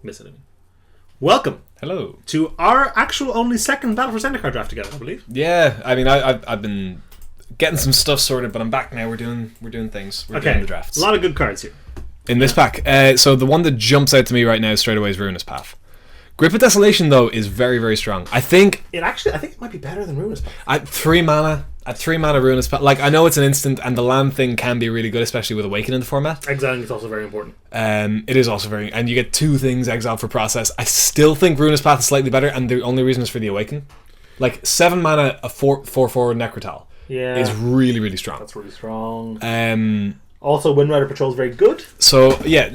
Miss it. Welcome. Hello. To our actual only second Battle for Zendikar draft together, I believe. Yeah, I mean, I've been getting some stuff sorted, but I'm back now. We're doing things. We're doing the drafts. A lot of good cards here. In this pack. So the one that jumps out to me right now straight away is Ruinous Path. Grip of Desolation, though, is very, very strong. I think it might be better than Ruinous Path. At 3 mana, Ruinous Path. Like, I know it's an instant, and the land thing can be really good, especially with Awaken in the format. Exiling is also very important. It is also very... And you get 2 things exiled for process. I still think Ruinous Path is slightly better, and the only reason is for the Awaken. Like, 7 mana, a 4/4 Necrotal is really, really strong. That's really strong. Also, Windrider Patrol is very good. So, yeah,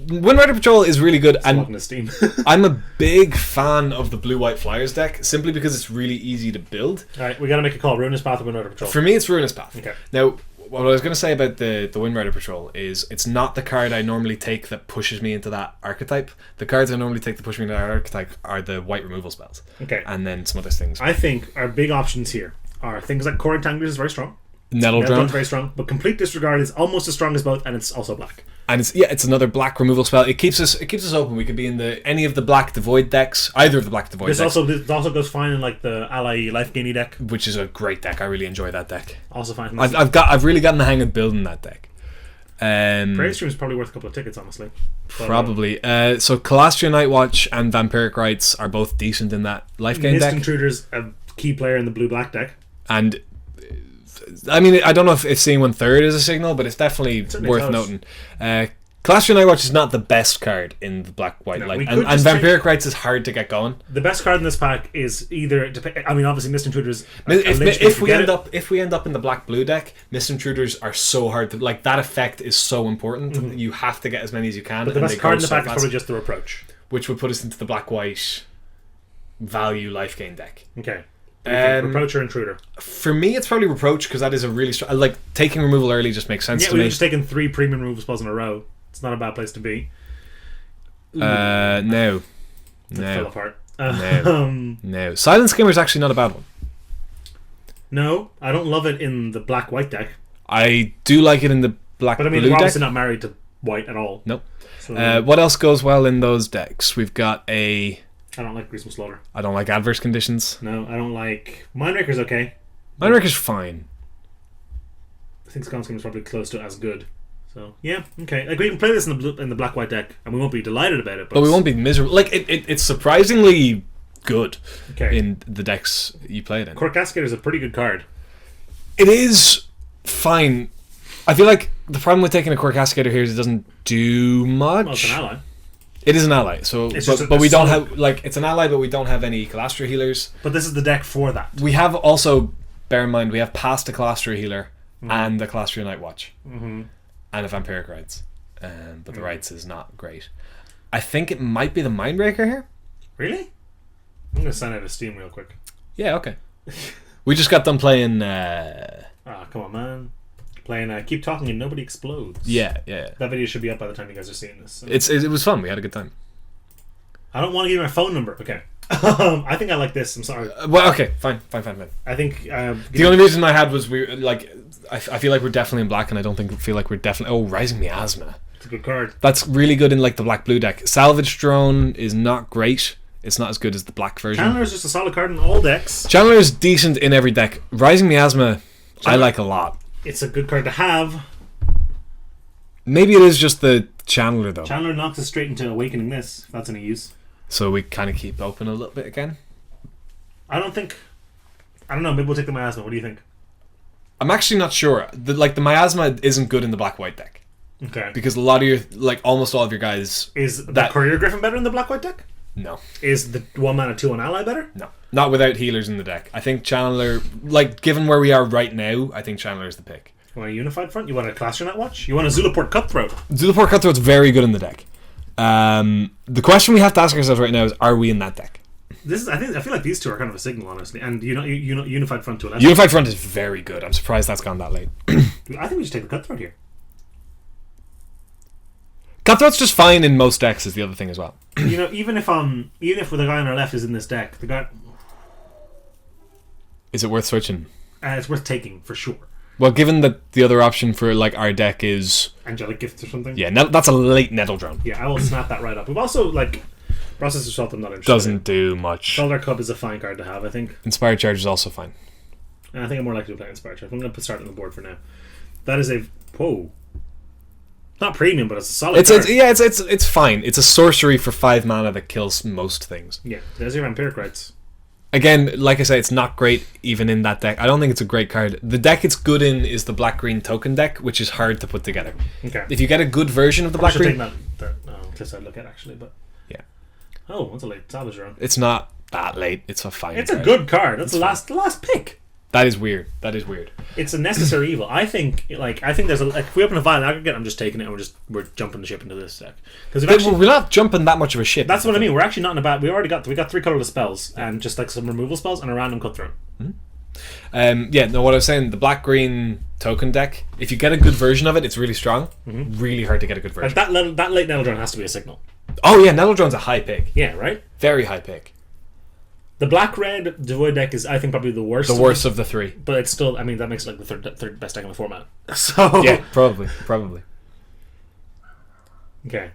Windrider Patrol is really good. And Esteem. I'm a big fan of the Blue-White Flyers deck, simply because it's really easy to build. Alright, we gotta make a call. Ruinous Path or Windrider Patrol? For me, it's Ruinous Path. Okay. Now, what I was going to say about the Windrider Patrol is it's not the card I normally take that pushes me into that archetype. The cards I normally take that push me into that archetype are the white removal spells. Okay. And then some other things. I think our big options here are things like Core Entanglers is very strong. Nettledrone is very strong, but Complete Disregard is almost as strong as both, and it's also black. And it's another black removal spell. It keeps us open. We could be in any of the black Devoid decks, either of the black Devoid decks. This also goes fine in like the Ally Life Gainy deck, which is a great deck. I really enjoy that deck. Also fine. I've really gotten the hang of building that deck. Prairystream is probably worth a couple of tickets, honestly. Probably. So Calastria Nightwatch and Vampiric Rites are both decent in that Life Gain deck. Mist Intruder's a key player in the blue-black deck. And I mean, I don't know if seeing 1/3 is a signal, but it's definitely worth noting. Calastria Nightwatch is not the best card in the black-white light, and Vampiric Rites is hard to get going. The best card in this pack is either... I mean, obviously, Mist Intruders... If we end up in the black-blue deck, Mist Intruders are so hard to... Like, that effect is so important. Mm-hmm. You have to get as many as you can. But the best card in the pack is probably just the Reproach. Which would put us into the black-white value life gain deck. Okay. Reproach or Intruder? For me, it's probably Reproach, because that is a really strong... Like, taking removal early just makes sense to me. Yeah, we've just taken 3 premium removal spells in a row. It's not a bad place to be. No. It fell apart. No. Silent Skimmer is actually not a bad one. No, I don't love it in the black-white deck. I do like it in the black-blue deck. But I mean, we're obviously not married to white at all. Nope. So, what else goes well in those decks? We've got I don't like Gruesome Slaughter. I don't like Adverse Conditions. No, I don't like... Mindraker's okay. Mindraker's fine. I think Sconce is probably close to as good. So, yeah, okay. Like, we can play this in the black-white deck, and we won't be delighted about it. But we won't be miserable. Like, it's surprisingly good in the decks you play it in. Court Cascade is a pretty good card. It is fine. I feel like the problem with taking a Court Cascader here is it doesn't do much. Well, it's an ally. It is an ally, so but we don't have it's an ally, but we don't have any Calastria healers. But this is the deck for that. We have also, bear in mind, we have past a Calastria healer and a Calastria Nightwatch and a Vampiric Rites, but the Rites is not great. I think it might be the Mindbreaker here. Really? I'm gonna sign out of Steam real quick. Yeah, okay. We just got done playing. Come on, man. Playing Keep Talking and Nobody Explodes. Yeah. That video should be up by the time you guys are seeing this. So. It was fun. We had a good time. I don't want to give you my phone number. Okay. I think I like this. I'm sorry. Well, okay. Fine. I think... the only reason I had was I feel like we're definitely in black, and I don't feel like we're definitely... Oh, Rising Miasma. It's a good card. That's really good in like the black-blue deck. Salvage Drone is not great. It's not as good as the black version. Chandler is just a solid card in all decks. Chandler is decent in every deck. Rising Miasma, I like a lot. It's a good card to have. Maybe it is just the Chandler, though. Chandler knocks us straight into Awakening this, if that's any use. So we kind of keep open a little bit again? I don't know, maybe we'll take the Miasma. What do you think? I'm actually not sure. The Miasma isn't good in the black-white deck. Okay. Because a lot of your... Like, almost all of your guys... Is the Courier Griffin better in the black-white deck? No. Is the 1 mana 2/1 ally better? No. Not without healers in the deck. I think Chandler... Like, given where we are right now, I think Chandler is the pick. You want a Unified Front? You want a Calastria Nightwatch? You want a Zulaport Cutthroat? Zulaport Cutthroat's very good in the deck. The question we have to ask ourselves right now is, are we in that deck? I feel like these two are kind of a signal, honestly. And Unified Front to a lesser. Unified Front is very good. I'm surprised that's gone that late. I think we should take the Cutthroat here. Cutthroat's just fine in most decks is the other thing as well. Even if the guy on our left is in this deck, the guy... Is it worth switching? It's worth taking, for sure. Well, given that the other option for like our deck is Angelic Gifts or something. Yeah, that's a late Nettledrone. Yeah, I will snap that right up. We've also Process Assault I'm not interested Doesn't do much. Solar Cub is a fine card to have, I think. Inspired Charge is also fine. And I think I'm more likely to play Inspired Charge. I'm going to start on the board for now. That is a... Whoa. Not premium, but it's a solid card. It's fine. It's a sorcery for 5 mana that kills most things. Yeah, there's your Vampiric Rites. Again, like I say, it's not great even in that deck. I don't think it's a great card. The deck it's good in is the black-green token deck, which is hard to put together. Okay. If you get a good version of the black-green... I should take that cliff I'd look at, actually, but... Yeah. Oh, what's a late salvage run? It's not that late. It's a fine It's card. a good card. That's the last pick. That is weird. It's a necessary evil. I think there's if we open a violent aggregate, I'm just taking it and we're jumping the ship into this deck because we're not jumping that much of a ship. That's what I mean. We're actually not in a bad. We got 3 colorless spells and just like some removal spells and a random cutthroat. What I was saying, the black green token deck. If you get a good version of it, it's really strong. Really hard to get a good version. That late Nettledrone has to be a signal. Oh yeah, Nettledrone's a high pick. Yeah, right. Very high pick. The black-red Devoid deck is, I think, probably the worst. The worst of the 3. But it's still, I mean, that makes it like the third best deck in the format. So yeah, probably. Okay.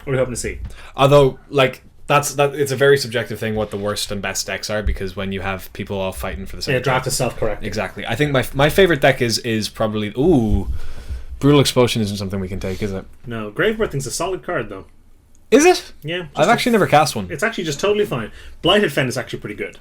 What are we hoping to see? Although, like, it's a very subjective thing what the worst and best decks are, because when you have people all fighting for the same draft is self-correct. Exactly. I think my favorite deck is probably Brutal Explosion isn't something we can take, is it? No, Gravebirthing's a solid card though. Is it? Yeah. I've actually never cast one. It's actually just totally fine. Blighted Fen is actually pretty good.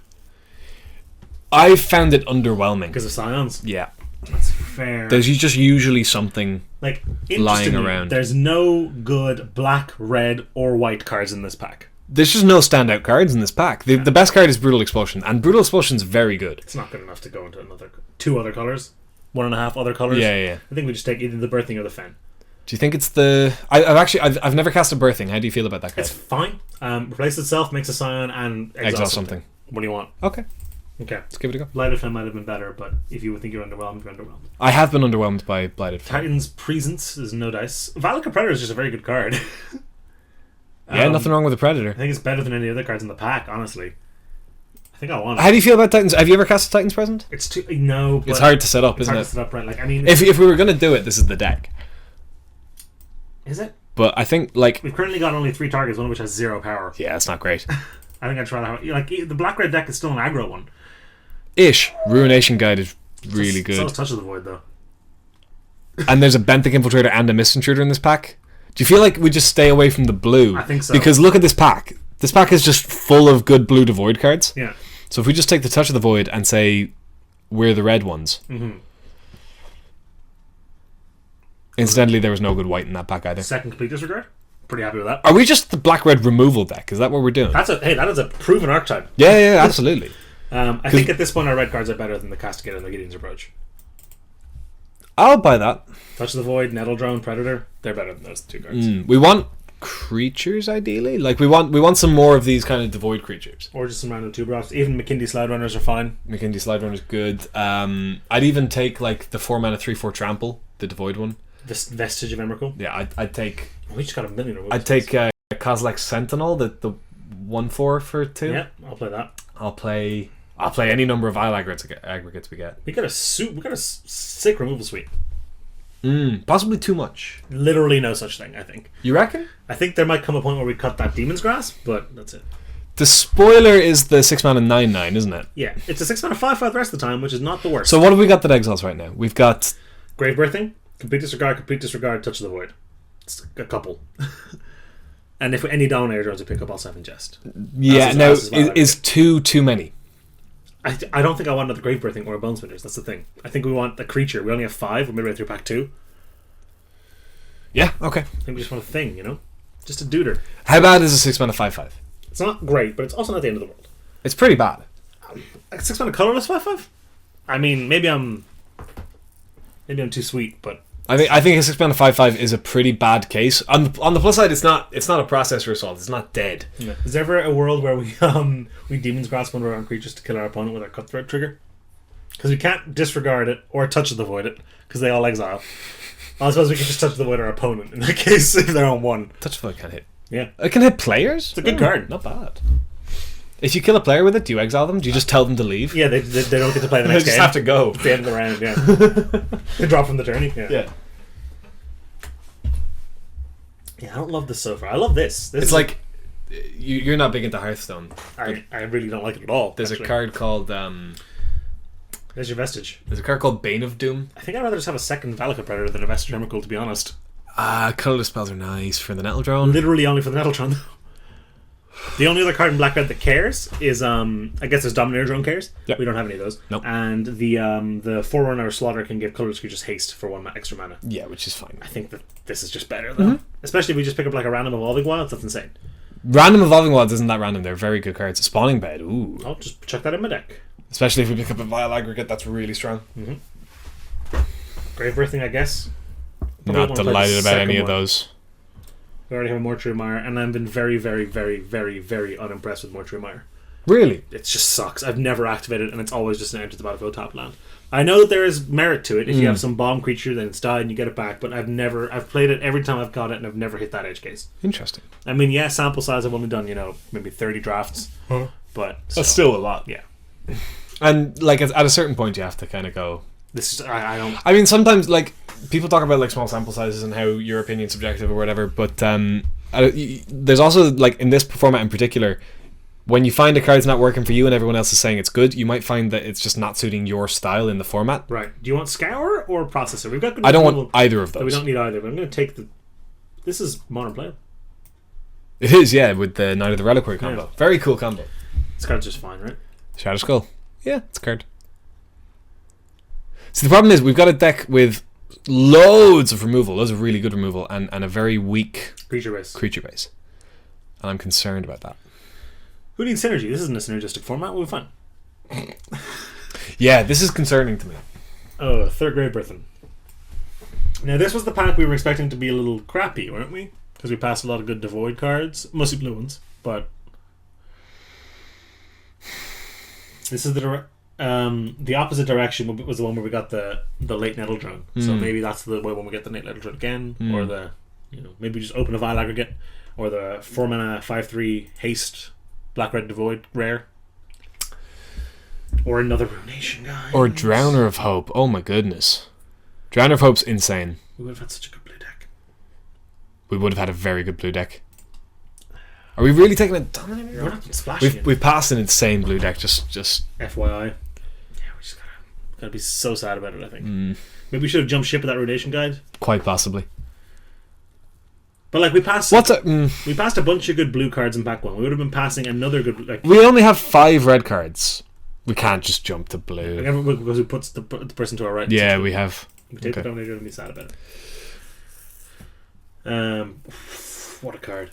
I found it underwhelming. Because of Scions? Yeah. That's fair. There's just usually something like lying around. There's no good black, red, or white cards in this pack. There's just no standout cards in this pack. The best card is Brutal Explosion, and Brutal Explosion's very good. It's not good enough to go into 2 other colors. 1.5 other colors. Yeah. I think we just take either the Birthing or the Fen. Do you think it's the... I've never cast a Birthing. How do you feel about that card? It's fine. Replace itself, makes a Scion, and exile something. What do you want? Okay. Let's give it a go. Blighted Fen might have been better, but if you think you're underwhelmed, you're underwhelmed. I have been underwhelmed by Blighted Fen. Titan's Presence is no dice. Valakut Predator is just a very good card. Yeah, nothing wrong with the Predator. I think it's better than any other cards in the pack, honestly. I think I want it. How do you feel about Titans? Have you ever cast a Titans Present? It's too... No, but it's hard to set up, isn't it? It's hard to set up, right? Like, I mean... If we were going to do it, this is the deck. Is it? But I think, like... We've currently got only 3 targets, one of which has 0 power. Yeah, it's not great. I think I'd try to have... Like, the black-red deck is still an aggro one. Ish. Ruination Guide is really good. It's Touch of the Void, though. And there's a Benthic Infiltrator and a Mist Intruder in this pack. Do you feel like we just stay away from the blue? I think so. Because look at this pack. This pack is just full of good blue Devoid cards. Yeah. So if we just take the Touch of the Void and say we're the red ones... Incidentally, there was no good white in that pack either. Second Complete Disregard? Pretty happy with that. Are we just the black-red removal deck? Is that what we're doing? That is a proven archetype. Yeah, absolutely. I think at this point our red cards are better than the Castigator and the Gideon's Approach. I'll buy that. Touch of the Void, Nettledrone, Predator, they're better than those 2 cards. We want creatures, ideally. Like, we want some more of these kind of Devoid creatures. Or just some random 2-drops. Even McKindy Slide Runners are fine. McKindy Slide Runner's good. I'd even take, like, the 4-mana 3/4 Trample, the Devoid one. This Vestige of Emrakul. Yeah, I'd take... We just got a million of I'd take Kozilek Sentinel, the 1/4 for 2. Yeah, I'll play that. I'll play any number of Isle aggregates we get. We got a sick removal suite. Possibly too much. Literally no such thing, I think. You reckon? I think there might come a point where we cut that Demon's Grasp, but that's it. The spoiler is the 6-mana 9/9, isn't it? Yeah, it's a 6-mana 5/5 the rest of the time, which is not the worst. So what have we got that exiles right now? We've got... Grave Birthing, Complete Disregard, Touch of the Void. It's a couple. And if any Dominator drones we pick up, also have Ingest. Yeah, now, is 2 too many? I don't think I want another Grave Birthing or a Bone Spinners. That's the thing. I think we want a creature. We only have 5. We're midway through pack 2. Yeah, okay. I think we just want a thing, you know? Just a duder. How bad is a 6-mana 5/5? It's not great, but it's also not the end of the world. It's pretty bad. A 6-mana colorless 5/5? I mean, maybe I'm too sweet, but I think a 6-mana 5/5 is a pretty bad case. On the plus side, it's not a processor assault. It's not dead. Yeah. Is there ever a world where we Demon's Grasp one of our own creatures to kill our opponent with our Cutthroat trigger? Because we can't disregard it or Touch of the Void it because they all exile. I suppose we could just Touch the Void our opponent in that case if they're on 1. Touch the Void can't hit. Yeah, it can hit players. It's a good card. Not bad. If you kill a player with it, do you exile them? Do you just tell them to leave? Yeah, they don't get to play the next game. They just have to go. At the end of the round, yeah. They drop from the journey. Yeah. Yeah, I don't love this so far. I love this. It's like you're not big into Hearthstone. I really don't like it at all. There's actually. a card called There's your Vestige. There's a card called Bane of Doom. I think I'd rather just have a second Valakut Predator than a Vestige Emrakul, to be honest. Colorless spells are nice for the Nettle Drone. Literally only for the Nettletron, though. The only other card in Black Red that cares is I guess there's Dominator Drone cares. Yep. We don't have any of those. Nope. And the Forerunner Slaughter can give colorless creatures haste for 1 extra mana. Yeah, which is fine. I think that this is just better though. Especially if we just pick up like a random Evolving Wilds, that's insane. Random Evolving Wilds isn't that random. They're very good cards. Spawning Bed, ooh. I'll just chuck that in my deck. Especially if we pick up a Vile Aggregate, that's really strong. Grave Birthing, I guess. Not delighted about any of those. We already have a Mortuary Mire, and I've been very, very, very, very, very unimpressed with Mortuary Mire. Really? It just sucks. I've never activated it, and it's always just an enter the battlefield top land. I know that there is merit to it. If you have some bomb creature, then it's died and you get it back, but I've played it every time I've got it, and I've never hit that edge case. Interesting. I mean, yeah, sample size, I've only done, maybe 30 drafts, but that's still a lot. Yeah. And, like, at a certain point, you have to kind of go... This is, I don't... I mean, sometimes, like, people talk about, like, small sample sizes and how your opinion's subjective or whatever, but there's also, like, in this format in particular, when you find a card's not working for you and everyone else is saying it's good, you might find that it's just not suiting your style in the format. Right. Do you want Scour or Processor? We've got good I don't want either of those. We don't need either, but I'm going to take the... This is Modern Play. It is, yeah, with the Knight of the Reliquary combo. Yeah. Very cool combo. This card's just fine, right? Shadow Skull. Yeah, it's a card. So the problem is we've got a deck with loads of removal, loads of really good removal, and a very weak creature base. And I'm concerned about that. Who needs synergy? This isn't a synergistic format. We'll be fine. Yeah, this is concerning to me. Oh, third grade Birthing. Now, this was the pack we were expecting to be a little crappy, weren't we? Because we passed a lot of good Devoid cards, mostly blue ones, but this is the opposite direction was the one where we got the late Nettle Drone. So maybe that's the way when we get the late Nettle Drone again, or maybe just open a Vile Aggregate, or the 4 mana 5/3 haste Black Red Devoid rare, or another Ruination guy, or Drowner of Hope. Oh my goodness, Drowner of Hope's insane. We would have had such a good blue deck. We would have had a very good blue deck. Are we really taking a dominator? We're not splashing. We've passed an insane blue deck. Just FYI. Yeah, we just gotta be so sad about it. I think maybe we should have jumped ship with that Ruination guide. Quite possibly. But like we passed we passed a bunch of good blue cards in pack one. We would have been passing another good we only have 5 red cards. We can't just jump to blue. Because we puts the person to our right. Yeah, we have. We take the Dominator and be sad about it. What a card.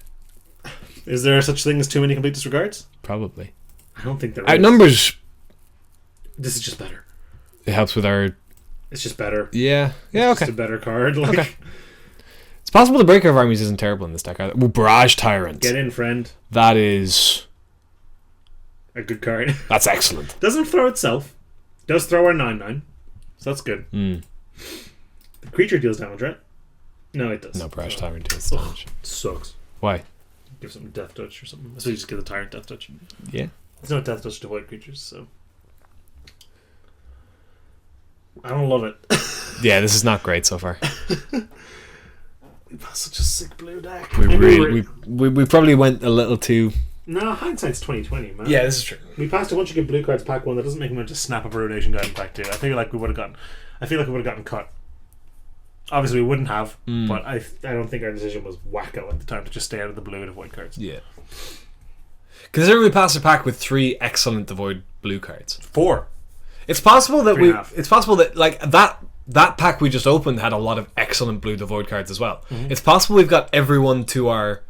Is there such thing as too many complete disregards? Probably. I don't think there is. Outnumbers. This is just better. It helps with our... It's just better. Yeah. Yeah, okay. It's just a better card. Like. Okay. It's possible the Breaker of Armies isn't terrible in this deck either. Well, Barrage Tyrant. Get in, friend. That is... a good card. That's excellent. Doesn't throw itself. Does throw our 9/9. So that's good. The creature deals damage, right? No, it does. No, Barrage Tyrant deals damage. Sucks. Why? Give something Death Touch or something. So you just give the Tyrant Death Touch. Yeah. There's no Death Touch to Void creatures, so... I don't love it. Yeah, this is not great so far. We passed such a sick blue deck. We probably went a little too... No, hindsight's 2020, man. Yeah, this is true. We passed a bunch of good blue cards pack one. That doesn't make me just snap up a Ruination guide in pack two. I feel like we would have gotten cut. Obviously, we wouldn't have, but I don't think our decision was wacko at the time to just stay out of the blue and avoid cards. Yeah. Considering we passed a pack with 3 excellent Devoid blue cards. 4. It's possible that 3.5. It's possible that like that pack we just opened had a lot of excellent blue Devoid cards as well. It's possible we've got everyone to our...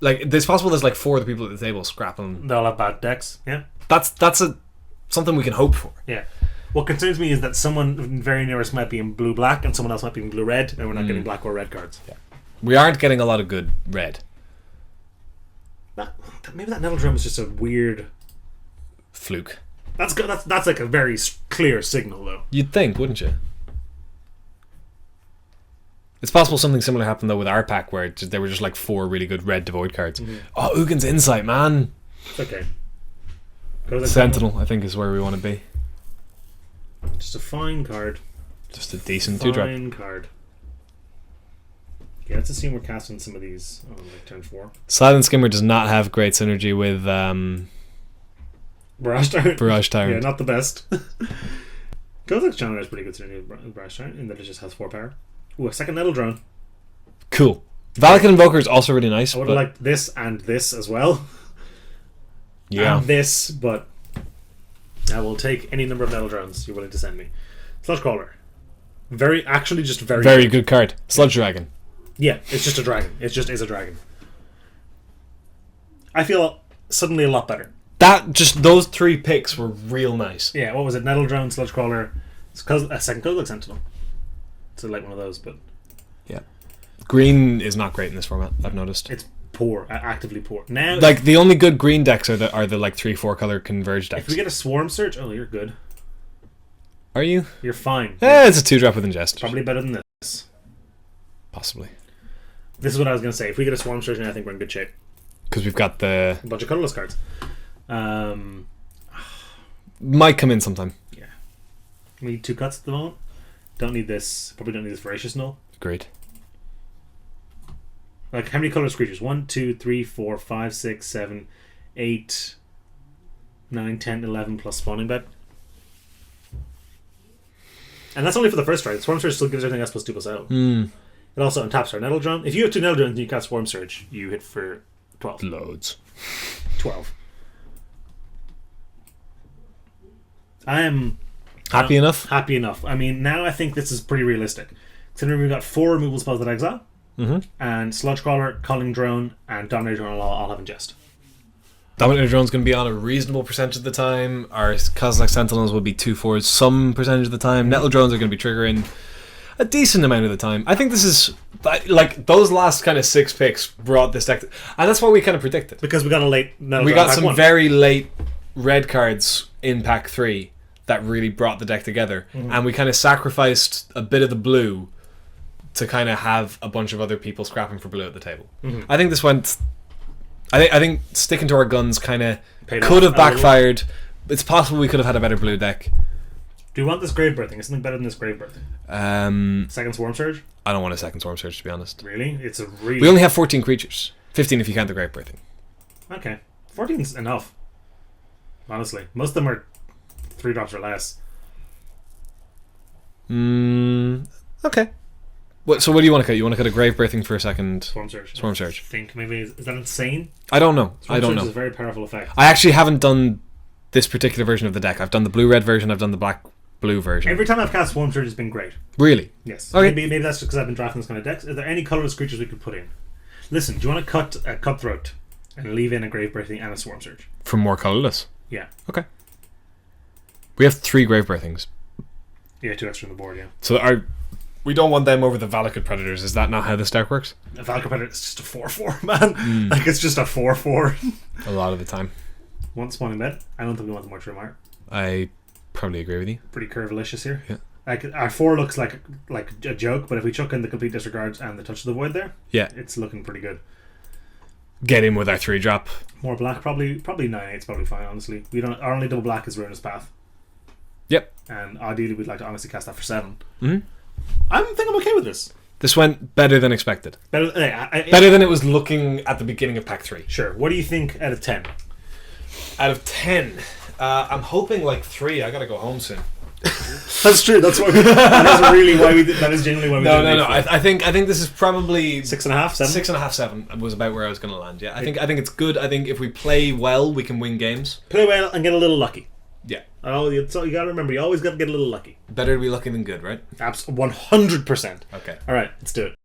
Like, it's possible there's like 4 of the people at the table scrapping. They all have bad decks. Yeah. That's something we can hope for. Yeah. What concerns me is that someone very near us might be in blue-black and someone else might be in blue-red, and we're not getting black or red cards. Yeah. We aren't getting a lot of good red. Maybe that Nettle Drum is just a weird... fluke. That's good. That's like a very clear signal, though. You'd think, wouldn't you? It's possible something similar happened, though, with our pack, where there were just like 4 really good red Devoid cards. Oh, Ugin's Insight, man. It's okay. Sentinel, I think, is where we want to be. Just a fine card. Just a decent 2-drop. Fine card. Yeah, let's assume we're casting some of these on like turn 4. Silent Skimmer does not have great synergy with Barrage Tyrant. Barrage Tyrant. Yeah, not the best. Gothic Chandler has pretty good synergy with Barrage Tyrant in that it just has 4 power. Ooh, a second Nettle Drone. Cool. Valakut Invoker is also really nice. I would have liked this and this as well. Yeah. And this, but I will take any number of Nettle Drones you're willing to send me. Sludge Crawler. Very good card. Sludge Dragon. Yeah, it's just a dragon. It just is a dragon. I feel suddenly a lot better. Those 3 picks were real nice. Yeah, what was it? Nettle Drone, Sludge Crawler, a second Kozilek Sentinel. So like one of those, but yeah. Green is not great in this format, I've noticed. it's poor, actively poor. Now, Like, the only good green decks are the like 3-4 color converged decks. if we get a Swarm Surge, oh, you're good. Are you? You're fine. It's a 2-drop with Ingest. Probably better than this. Possibly. This is what I was going to say. If we get a Swarm Surge, I think we're in good shape. Because we've got a bunch of colorless cards. Might come in sometime. Yeah. We need 2 cuts at the moment. Don't need this. Probably don't need this Voracious Null. Agreed. Like, how many colorless creatures? 1, 2, 3, 4, 5, 6, 7, 8, 9, 10, 11 plus Spawning Bed. And that's only for the first strike. Swarm Surge still gives everything else plus 2 plus 0. It also untaps our Nettle Drone. If you have 2 Nettle Drones and you cast Swarm Surge, you hit for 12. Loads. 12. I am happy enough. Happy enough. I mean, now I think this is pretty realistic. Considering we've got 4 removal spells that exile, and Sludge Crawler, Culling Drone, and Dominator Drone all have Ingest. Dominator Drone's going to be on a reasonable percentage of the time. Our Kozilek Sentinels will be 2/4 some percentage of the time. Nettle Drones are going to be triggering a decent amount of the time. I think this is like those last kind of 6 picks brought this deck, and that's what we kind of predicted. Because we got a late Nettle We Drone got some 1. very late red cards in pack 3 that really brought the deck together, and we kind of sacrificed a bit of the blue to kind of have a bunch of other people scrapping for blue at the table. I think this went. I think sticking to our guns kind of could have backfired. It's possible we could have had a better blue deck. Do you want this Grave Birthing? Is something better than this Grave Birthing? Second Swarm Surge? I don't want a second Swarm Surge, to be honest. Really? It's a really... We only have 14 creatures. 15 if you count the Grave Birthing. Okay. 14's enough. Honestly. Most of them are 3 drops or less. Okay. So what do you want to cut? You want to cut a Grave Birthing for a second Swarm Surge? Swarm Surge. I think maybe... Is that insane? I don't know. Swarm I don't Surge know. is a very powerful effect. I actually haven't done this particular version of the deck. I've done the blue-red version. I've done the black-blue version. Every time I've cast Swarm Surge, it's been great. Really? Yes. Okay. Maybe that's just because I've been drafting this kind of decks. Are there any colorless creatures we could put in? Listen, do you want to cut a Cutthroat and leave in a Grave Birthing and a Swarm Surge? For more colorless? Yeah. Okay. We have 3 Grave Birthings. Yeah, 2 extra on the board, yeah. So we don't want them over the Valakut Predators. Is that not how this deck works? A Valakut Predator is just a 4/4, man. Like, it's just a 4/4. A lot of the time. One Spawning Bed. I don't think we want the Mortuary Mire. I probably agree with you. Pretty curvilicious here. Yeah. Like, our 4 looks like a joke, but if we chuck in the Complete Disregards and the Touch of the Void there, yeah, it's looking pretty good. Get in with our 3-drop. More black, probably 9/8's probably fine, honestly. Our only double black is Ruinous Path. Yep. And ideally we'd like to honestly cast that for 7. I think I'm okay with this. This went better than expected. Better than it was looking at the beginning of pack 3. Sure. What do you think out of 10? Out of 10, I'm hoping like 3. I gotta go home soon. That's true. That's why. That is genuinely why we. No. I think this is probably 6.5, 7. 6.5, 7 was about where I was going to land. Yeah, I think it's good. I think if we play well, we can win games. Play well and get a little lucky. Yeah. Oh, so you got to remember, you always got to get a little lucky. Better to be lucky than good, right? 100%. Okay. All right, let's do it.